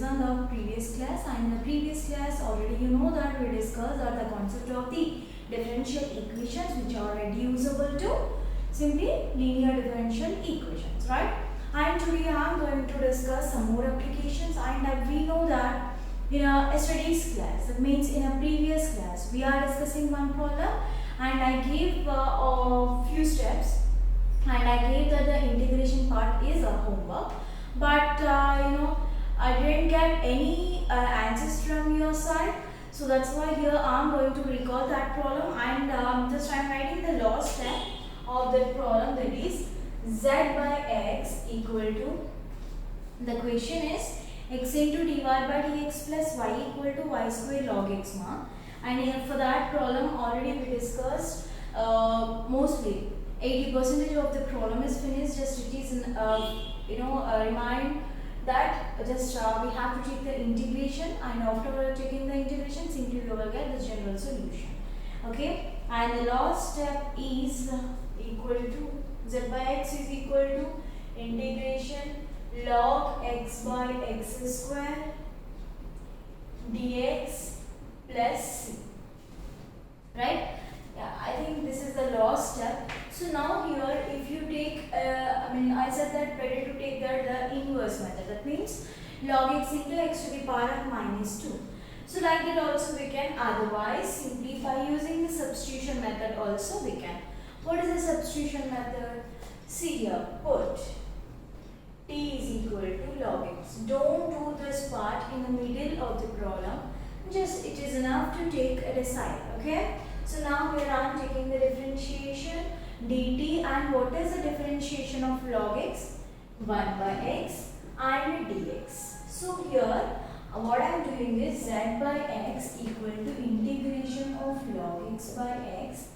is on the previous class, and in the previous class already you know that we discussed the concept of the differential equations which are reducible to simply linear differential equations, right? And today I am going to discuss some more applications, and we know that in yesterday's class, that means in a previous class, we are discussing one problem, and I gave a few steps, and I gave that the integration part is a homework, but I didn't get any answers from your side, so that's why here I am going to recall that problem, and just I am writing the last step of that problem, that is z by x equal to, the question is x into dy by dx plus y equal to y square log x ma. And here for that problem already we discussed mostly 80% of the problem is finished. Just it is remind that just we have to take the integration, and after taking the integration simply we will get the general solution. Okay, and the last step is equal to z by x is equal to integration log x by x square dx plus c, right? Yeah, I think this is the last step. So now here if you take I said that better to take the inverse method, that means log x into x to the power of minus 2. So like that also we can, otherwise simply by using the substitution method also we can. What is the substitution method? See here, put t is equal to log x. Don't do this part in the middle of the problem, just it is enough to take it aside. Okay, so now here I am taking the differentiation dt, and what is the differentiation of log x? 1 by x and dx. So here what I am doing is z by x equal to integration of log x by x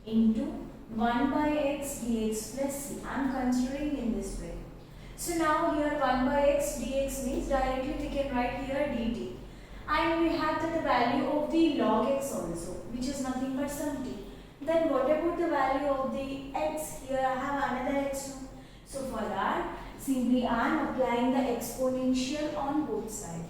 into 1 by x dx plus c. I am considering in this way. So now here 1 by x dx means directly we can write here dt, and we have the value of the log x also, which is nothing but some t. Then what about the value of the x? Here I have another x now. So for that simply I am applying the exponential on both sides.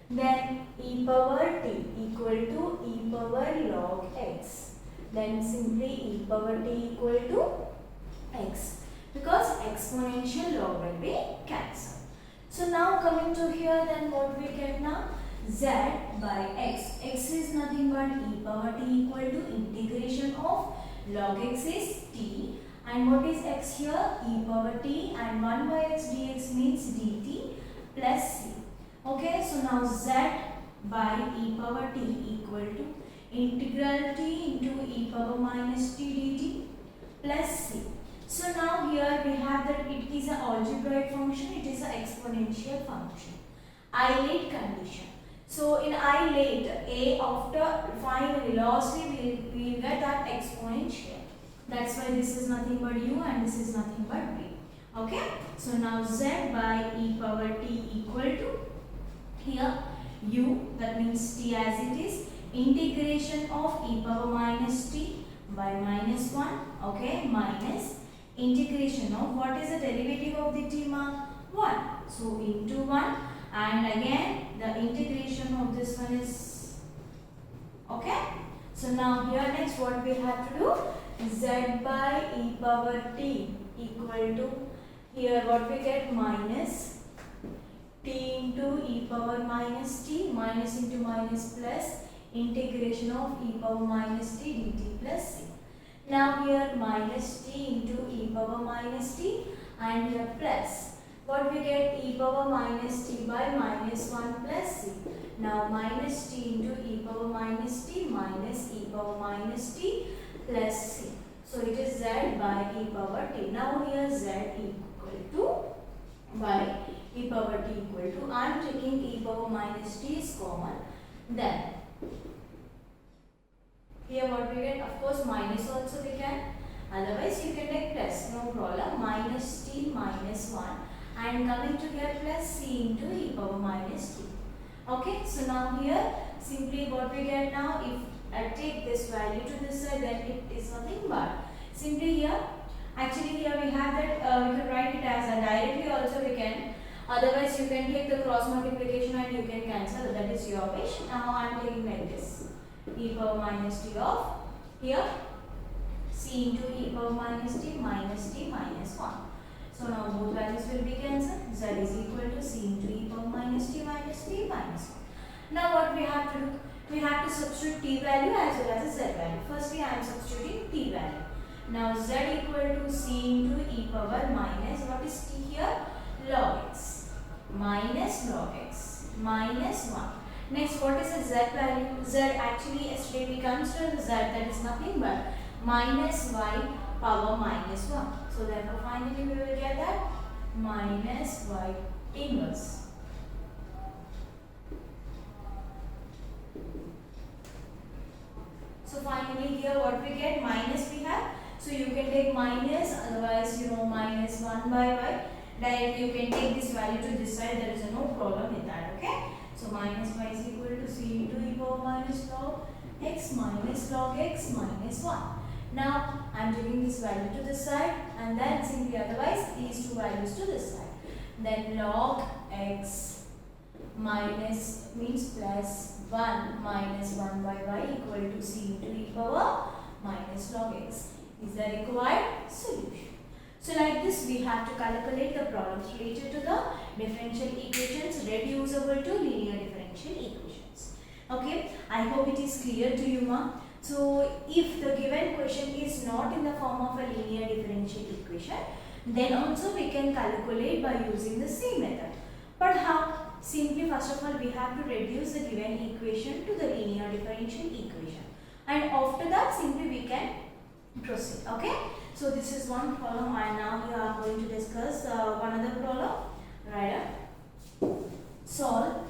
Then e power t equal to e power log x. Then simply e power t equal to x, because exponential log will be cancelled. So now coming to here, then what we get now? Z by x. X is nothing but e power t equal to integration of log x is t, and what is x here? E power t, and 1 by x dx means dt plus c. Okay, so now z by e power t equal to integral t into e power minus t dt plus c. So now here we have that it is an algebraic function, it is an exponential function. Isolate condition. So in isolate, a after finally lastly we will get that exponential. That's why this is nothing but u and this is nothing but v. Okay. So now z by e power t equal to, here u, that means t as it is, integration of e power minus t by minus 1, okay, minus integration of, what is the derivative of the t mark? 1. So into 1, and again the integration of this one is, okay. So now here next what we have to do? Z by e power t equal to, here what we get? Minus t into e power minus t, minus into minus plus integration of e power minus t dt plus c. Now here minus t into e power minus t, and here plus, what we get? E power minus t by minus 1 plus c. Now minus t into e power minus t minus e power minus t plus c. So it is z by e power t. Now here z equal to by e power t equal to, I am taking e power minus t is common. Then here what we get? Of course minus also we can, otherwise you can take plus, no problem. Minus t minus 1, and coming to here plus c into e power minus t. Okay, so now here simply what we get now, if I take this value to this side, then it is nothing but simply here, actually here we have that we can write it as a directly also we can Otherwise you can take the cross multiplication and you can cancel, that is your wish. Now I am taking like this, e power minus t of here c into e power minus t minus 1. So now both values will be cancelled. Z is equal to c into e power minus t minus 1. Now what we have to do? We have to substitute t value as well as z value. Firstly I am substituting t value. Now z equal to c into e power minus, what is t here? Log x minus log x minus 1. Next, what is the z value? Z actually yesterday we considered z, that is nothing but minus y power minus 1. So therefore finally we will get that minus y inverse. So finally here what we get, minus we have. So you can take minus, otherwise minus 1 by y. Directly you can take this value to this side, there is no problem with that, okay. So minus y is equal to c into e power minus log x minus log x minus 1. Now I am taking this value to this side and then simply otherwise these two values to this side. Then log x minus means plus 1 minus 1 by y equal to c into e power minus log x is the required solution. So like this we have to calculate the problems related to the differential equations reducible to linear differential equations. Okay, I hope it is clear to you, ma. So if the given question is not in the form of a linear differential equation, then also we can calculate by using the same method. But how? Simply first of all we have to reduce the given equation to the linear differential equation, and after that simply we can proceed. Okay, so this is one problem, and now we are going to discuss one other problem. Right up. Solve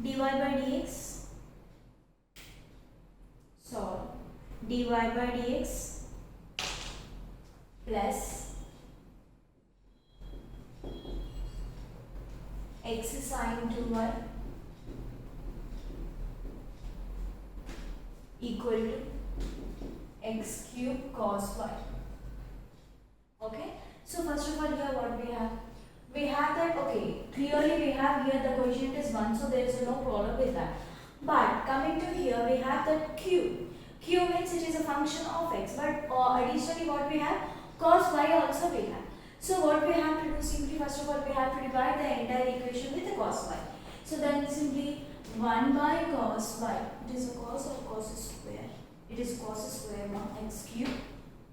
dy by dx, solve dy by dx plus x sine 2y equal to x cube cos y. Okay, so first of all here what we have? We have that, okay, clearly we have here the quotient is 1, so there is no problem with that. But coming to here we have that q. Q means it is a function of x, but additionally what we have? Cos y also we have. So what we have to do, simply first of all we have to divide the entire equation with the cos y. So then simply 1 by cos y, it is a cos or cos square? It is cos square 1 x cube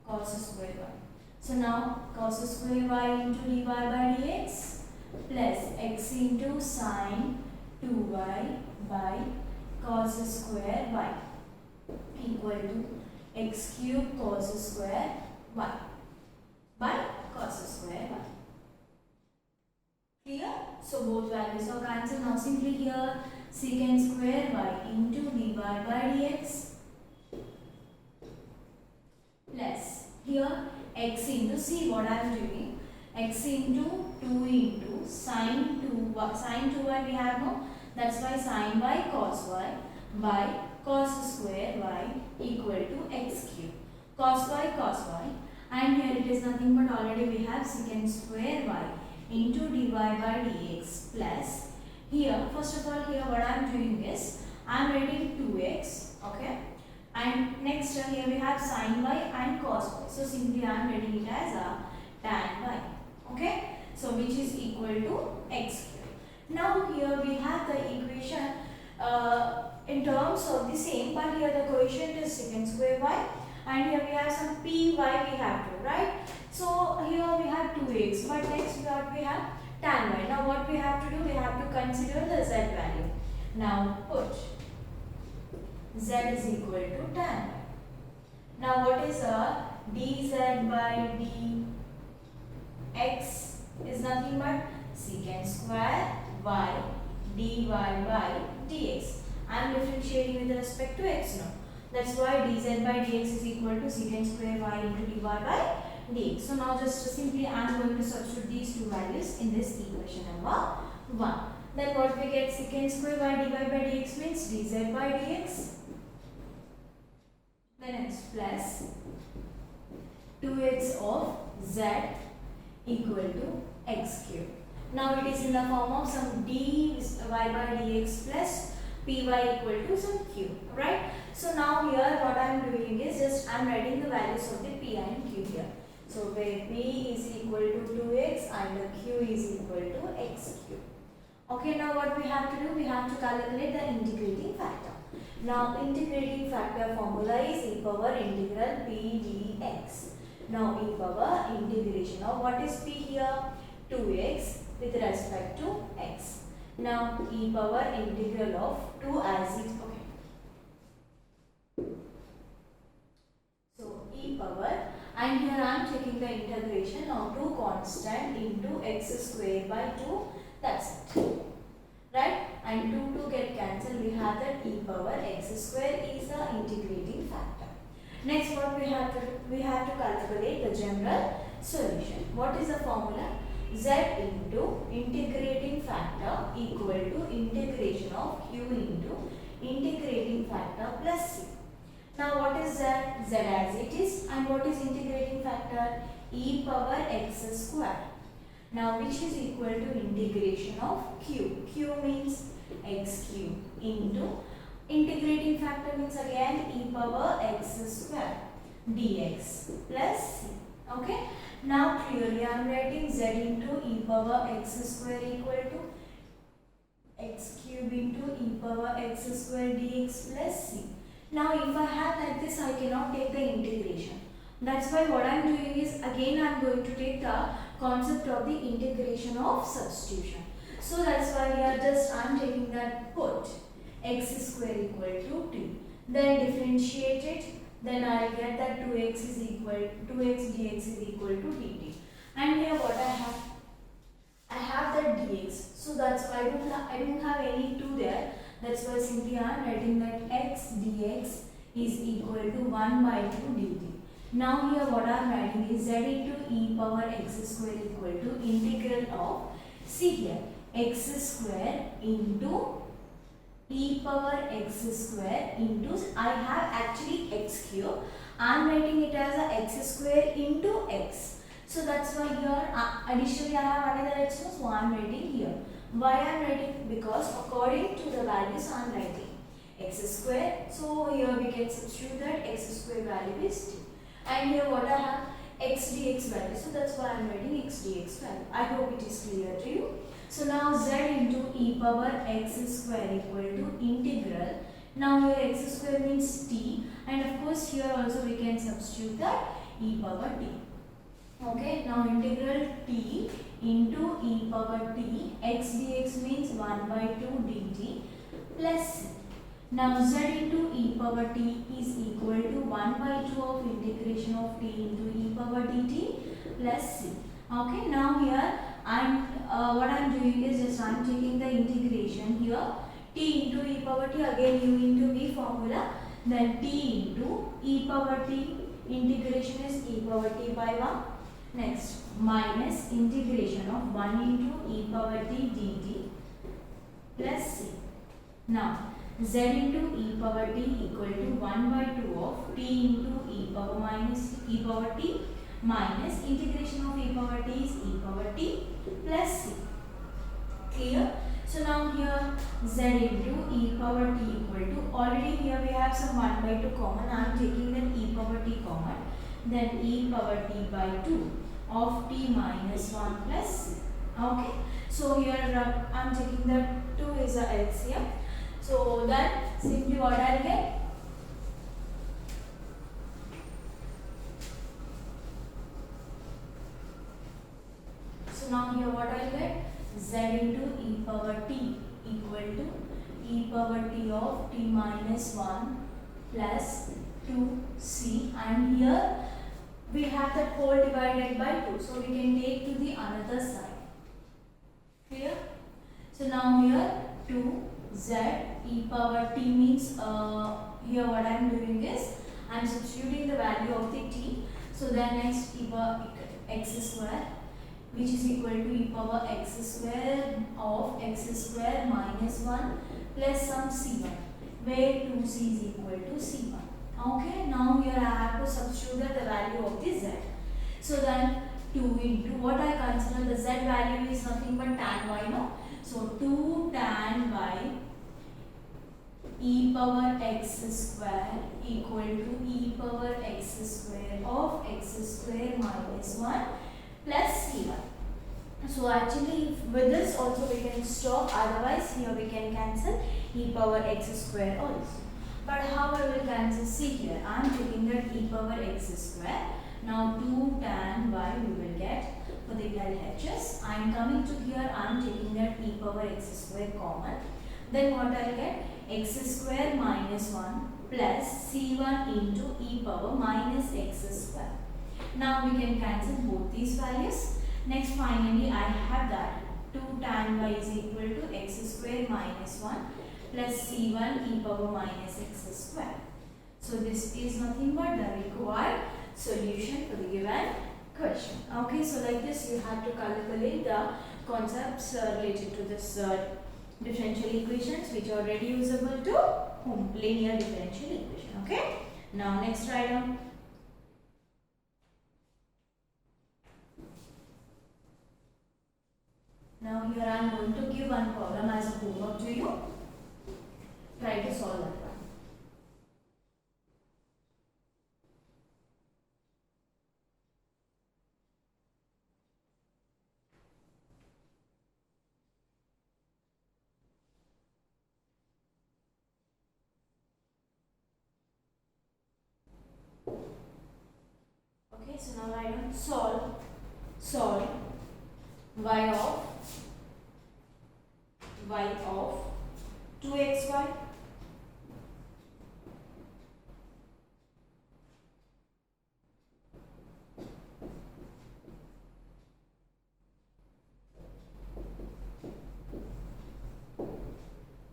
cos square y. So now cos square y into dy by dx plus x into sine 2y by cos square y equal to x cube cos square y by cos square y. Clear? So both values are cancelled. Now simply here secant square y into dy by dx plus here x into, see what I am doing, x into 2 into sine 2y we have, no, that's why sine y cos y by cos square y equal to x cube cos y, and here it is nothing but already we have secant square y into dy by dx plus here first of all here what I am doing is I am writing 2x, okay, and next here we have sin y and cos y. So simply I am writing it as a tan y. Okay. So which is equal to x square. Now here we have the equation in terms of the same, but here the coefficient is secant square y, and here we have some py we have to, right? So here we have 2x, but next what we have tan y. Now what we have to do, we have to consider the z value. Now put z is equal to tan y. Now what is dz by dx is nothing but secant square y dy by dx. I am differentiating with respect to x now. That's why dz by dx is equal to secant square y into dy by dx. So now just simply I am going to substitute these two values in this equation number 1. Then what we get, secant square y dy by dx means dz by dx. Then it's plus 2x of z equal to x cube. Now it is in the form of some dy by dx plus py equal to some q, right? So now here what I am doing is just I am writing the values of the p and q here. So where p is equal to 2x and the q is equal to x cube. Okay, now what we have to do? We have to calculate the integrating factor. Now integrating factor formula is e power integral p dx. Now e power integration of what is p here? 2x with respect to x. Now e power integral of 2 as it, okay. So e power, and here I am taking the integration of 2 constant into x square by 2, that's it, right? And 2 get cancelled, we have that e power x square is the integrating factor. Next what we have to do? We have to calculate the general solution. What is the formula? Z into integrating factor equal to integration of q into integrating factor plus c. Now what is Z? Z as it is, and what is integrating factor? E power x square. Now which is equal to integration of q. Q means x cube into integrating factor means again e power x square dx plus c. Okay. Now clearly I am writing z into e power x square equal to x cube into e power x square dx plus c. Now if I have like this, I cannot take the integration. That's why what I am doing is again I am going to take the concept of the integration of substitution. So that's why here just I am taking that put x square equal to t. Then differentiate it. Then I will get that 2x is equal 2x dx is equal to dt. And here what I have that dx. So that's why I don't have any 2 there. That's why simply I am writing that x dx is equal to 1 by 2 dt. Now here what I am writing is z into e power x square equal to integral of, see here, x square into e power x square into, I have actually x cube, I am writing it as a x square into x. So that's why here additionally I have another x, so I am writing here. Why I am writing? Because according to the values I am writing x square. So here we can substitute that x square value is t. And here what I have x dx value. So that's why I am writing x dx value. I hope it is clear to you. So now z into e power x square equal to integral. Now here x square means t, and of course here also we can substitute that e power t. Okay, now integral t into e power t, x dx means 1 by 2 dt plus c. Now z into e power t is equal to 1 by 2 of integration of t into e power dt plus c. Okay, now here what I am doing is just I am taking the integration here, t into e power t, again u into v formula, then t into e power t, integration is e power t by 1, next minus integration of 1 into e power t dt plus c. Now z into e power t equal to 1 by 2 of t into e power minus e power t minus integration of e power t is e power t plus c. Clear? So now here z into e power t equal to, already here we have some 1 by 2 common, I am taking that e power t common, then e power t by 2 of t minus 1 plus c. Okay, so here I am taking that 2 is a LCM. So then simply what I will get? So now here what I will get? Z into e power t equal to e power t of t minus 1 plus 2c, and here we have that whole divided by 2. So we can take to the another side. Clear? So now here 2 z e power t means here what I am doing is I am substituting the value of the t. So then next e power x square, which is equal to e power x square of x square minus 1 plus some c1, where 2c is equal to c1. Okay, now here I have to substitute the value of the z. So then 2 into what I consider the z value is nothing but tan y, no? So 2 tan y e power x square equal to e power x square of x square minus 1 plus c1. So actually with this also we can stop, otherwise here we can cancel e power x square also. But how I will cancel? See here, I am taking that e power x square. Now 2 tan y we will get for the LHS. I am coming to here, I am taking that e power x square common. Then what I will get? X square minus 1 plus c1 into e power minus x square. Now we can cancel both these values. Next finally I have that 2 tan y is equal to x square minus 1 plus c1 e power minus x square. So this is nothing but the required solution for the given question. Okay, so like this you have to calculate the concepts related to this differential equations, which are reducible to linear differential equation. Okay, now next write down. Now here I am going to give one problem as a homework to you. Try to solve that one. Okay, so now write down solve y of 2xy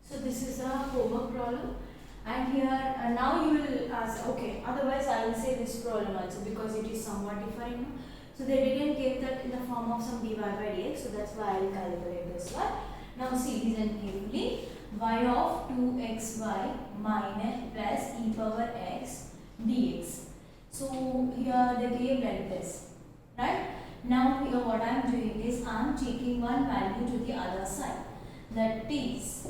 so this is a homework problem, and here now you will ask, okay, otherwise I will say this problem also because it is somewhat different. So they didn't give that in the form of some dy by dx, so that's why I will calculate this one. Now see, listen carefully. Y of 2xy minus plus e power x dx. So here they gave like this, right? Now here what I am doing is I am taking one value to the other side, that is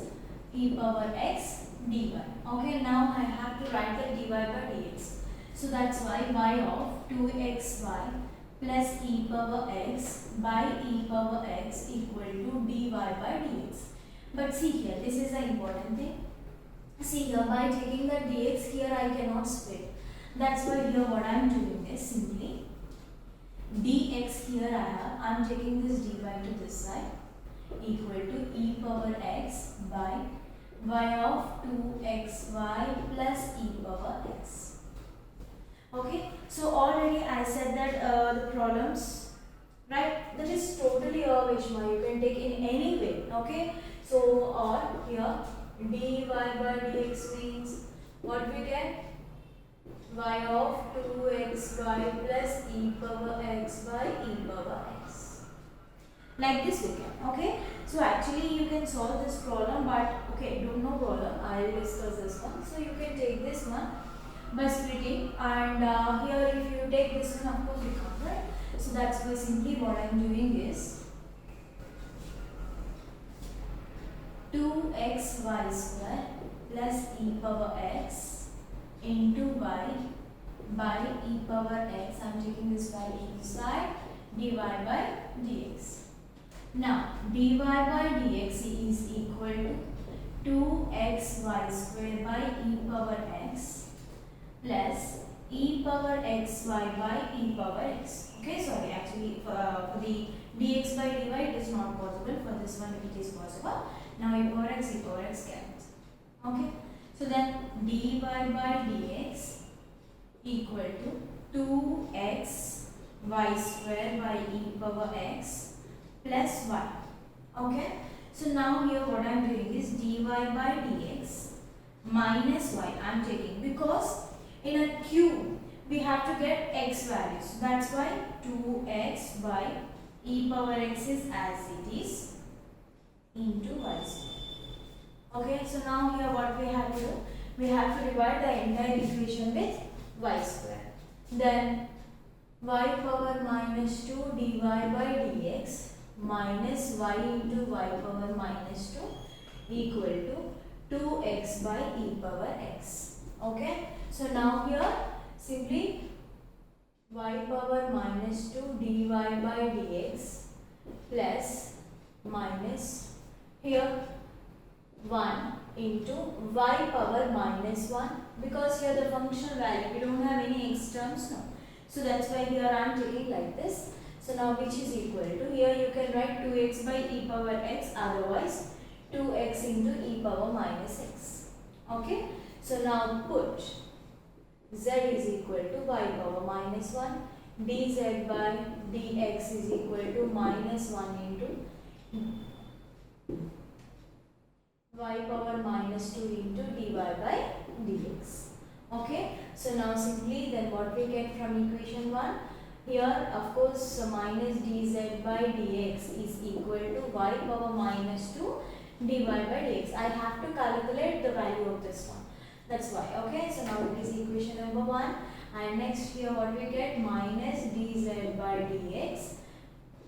e power x dy. Okay, now I have to write the dy by dx. So that's why y of 2xy plus e power x by e power x equal to dy by dx. But see here, this is the important thing. See here, by taking the dx here I cannot split. That's why here what I am doing is simply dx here I am taking this dy to this side equal to e power x by y of 2xy plus e power x. Okay, so already I said that the problems, right, that is totally a Vishma, you can take in any way. Okay, so or here dy by dx means what we get, y of 2xy plus e power x by e power x. Like this we can. Okay, so actually you can solve this problem, but okay, no problem, I will discuss this one. So you can take this one by splitting, and here if you take this one, of course we can't, right? So that's why simply what I am doing is 2xy square plus e power x into y by e power x. I am taking this value inside dy by dx. Now dy by dx is equal to 2xy square by e power x plus e power xy by e power x. Okay, sorry, actually for the dx by dy it is not possible. For this one it is possible. Now e power x cancels. Okay, so then dy by dx equal to 2xy square by e power x plus y. Okay, so now here what I am doing is dy by dx minus y I am taking, because in a cube we have to get x values. That's why 2x by e power x is as it is into y square. Okay, so now here what we have to do? We have to divide the entire equation with y square. Then y power minus 2 dy by dx minus y into y power minus 2 equal to 2x by e power x. Okay, so now here simply y power minus 2 dy by dx plus minus here 1 into y power minus 1, because here the functional value, we don't have any x terms now. So that's why here I am taking like this. So now which is equal to, here you can write 2x by e power x, otherwise 2x into e power minus x. Okay. So now put z is equal to y power minus 1, dz by dx is equal to minus 1 into y power minus 2 into dy by dx. Okay, so now simply then what we get from equation 1, here of course minus dz by dx is equal to y power minus 2 dy by dx. I have to calculate the value of this one. That's why. Okay, so now it is equation number 1, and next here what we get, minus dz by dx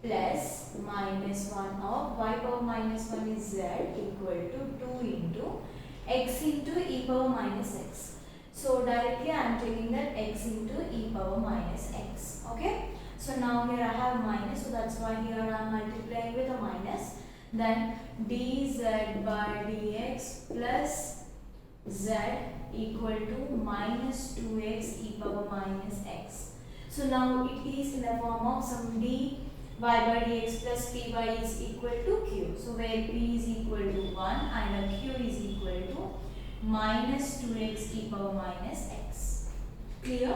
plus minus 1 of y power minus 1 is z equal to 2 into x into e power minus x. So directly I am taking that x into e power minus x. Okay. So now here I have minus, so that's why here I am multiplying with a minus. Then dz by dx plus z equal to minus 2x e power minus x. So now it is in the form of some d y by dx plus py is equal to q. So where p is equal to 1 and q is equal to minus 2x e power minus x. Clear?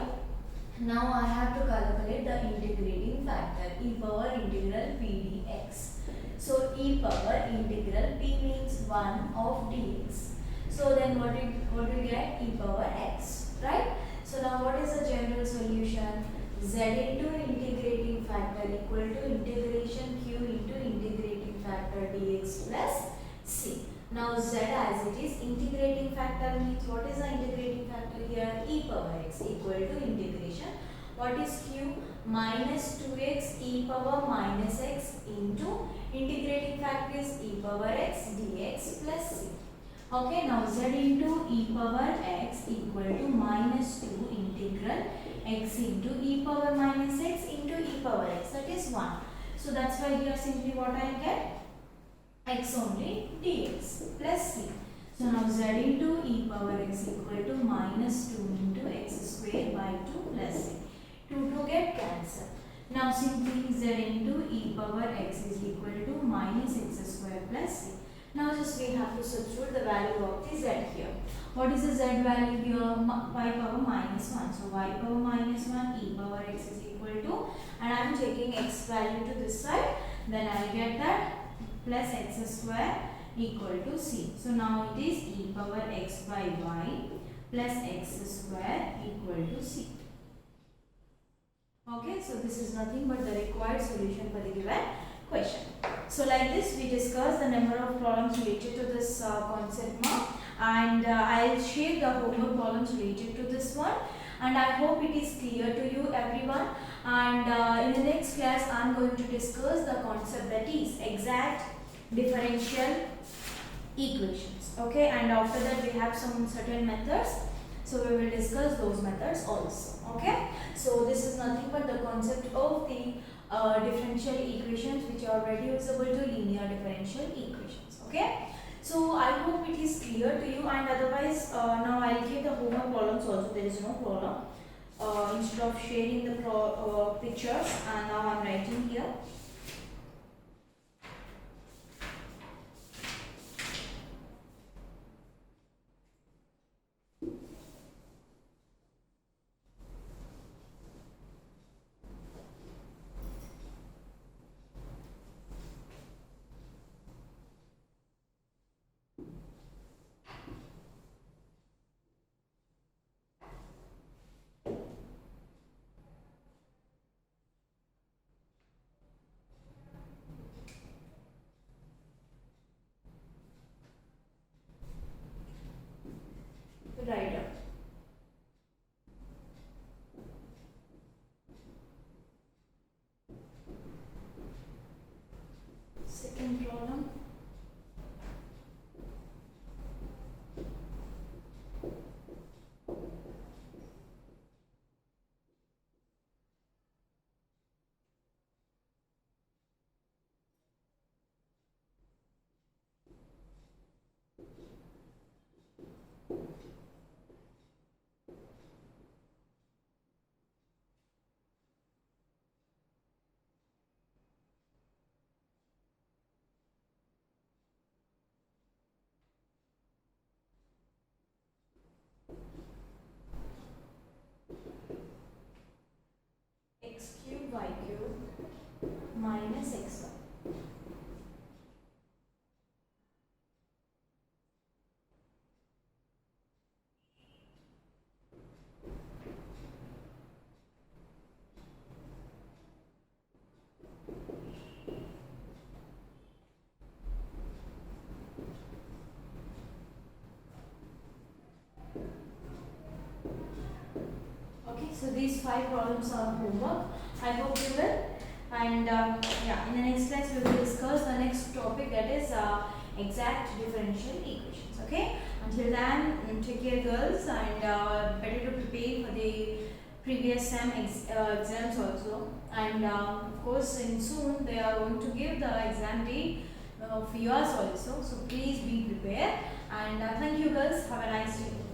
Now I have to calculate the integrating factor, e power integral p dx. So e power integral p means 1 of dx. So then what do you get? E power x, right? So now what is the general solution? Z into integrating factor equal to integration q into integrating factor dx plus c. Now z as it is, integrating factor means what is the integrating factor here? E power x equal to integration. What is q? Minus 2x e power minus x into integrating factor is e power x dx plus c. Okay, now z into e power x equal to minus 2 integral x into e power minus x into e power x, that is 1. So that's why here simply what I get? X only dx plus c. So now z into e power x equal to minus 2 into x square by 2 plus c. 2 get cancelled. Now simply z into e power x is equal to minus x square plus c. Now just we have to substitute the value of the z here. What is the z value here? Y power minus 1. So y power minus 1 e power x is equal to, and I am taking x value to this side, then I will get that plus x square equal to c. So now it is e power x by y plus x square equal to c. Okay, so this is nothing but the required solution for the given question. So like this we discussed the number of problems related to this concept now, and I'll share the homework problems related to this one, and I hope it is clear to you everyone. And in the next class I am going to discuss the concept that is exact differential equations. Okay, and after that we have some certain methods, so we will discuss those methods also. Okay, so this is nothing but the concept of the differential equations which are reducible to linear differential equations. Okay, so I hope it is clear to you, and otherwise now I will give the homework problems also. There is no problem. Instead of sharing the pictures, and now I am writing here. these 5 problems are homework. I hope you will. And yeah, in the next class we will discuss the next topic, that is exact differential equations. Okay. Until then, take care, girls, and better to prepare for the previous SEM exams also. And of course, in soon they are going to give the exam date for yours also. So please be prepared. And thank you, girls. Have a nice day.